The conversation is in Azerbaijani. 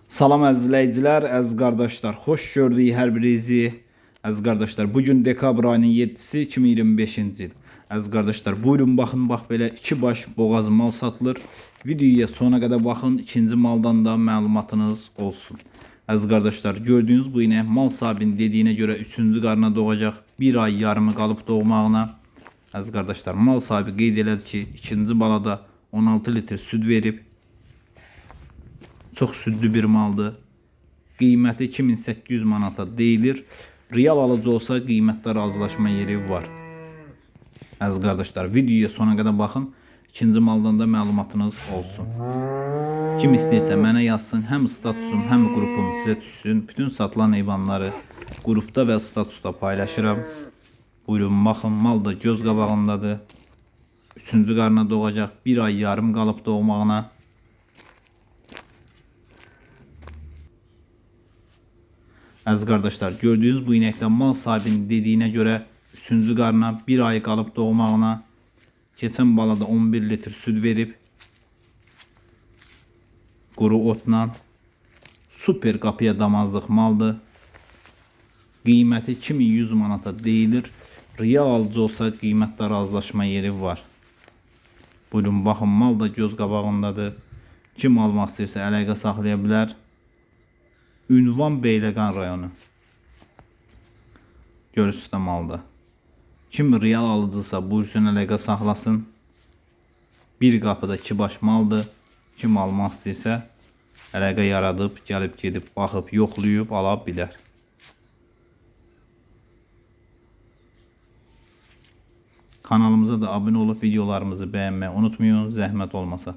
Salam əziz izləyicilər, əziz qardaşlar, xoş gördük hər birinizi. Əziz qardaşlar, bugün dekabr ayının 7-si 2025-ci il. Əziz qardaşlar, buyurun baxın, bax belə iki baş boğaz mal satılır. Videoya sona qədər baxın, ikinci maldan da məlumatınız olsun. Əziz qardaşlar, gördüyünüz bu inek mal sahibinin dediyinə görə 3-cü qarına doğacaq. 1 ay yarımı qalıb doğmağına. Əziz qardaşlar, mal sahibi qeyd elədi ki, ikinci balada 16 litr süd verib. Çox südlü bir maldır. Qiyməti 2800 manata deyilir. Real alıcı olsa qiymətdə razılaşma yeri var. Əziz qardaşlar, videoya sona qədər baxın. İkinci maldan da məlumatınız olsun. Kim istəyirsə mənə yazsın. Həm statusum, həm qrupum sizə düşsün. Bütün satılan heyvanları qrupda və statusda paylaşıram. Buyurun baxın, mal da göz qabağındadır. 3-cü qarına doğacaq. 1 ay yarım qalıb doğmağına. Əziz qardaşlar, gördüyünüz bu inəkdə mal sahibinin dediyinə görə 3-cü qarına 1 ay qalıb doğmağına. Keçən balada 11 litr süd verib. Quru otla. Super qapıya damazlıq maldır. Qiyməti 2100 manata deyilir. Real alıcı olsa qiymətdə razılaşma yeri var. Buyurun baxın, mal da göz qabağındadır. Kim almaq istəyirsə əlaqə saxlaya bilər. Ünvan Beyləqan rayonu. Görürsünüz də malda. Kim real alıcısa buyursun əlaqə saxlasın. Bir qapıda 2 baş maldır. Kim almaq istəyirsə əlaqə yaradıb, gəlib gedib, baxıb, yoxlayıb ala bilər. Kanalımıza da abunə olub videolarımızı bəyənməyi unutmayın, zəhmət olmasa.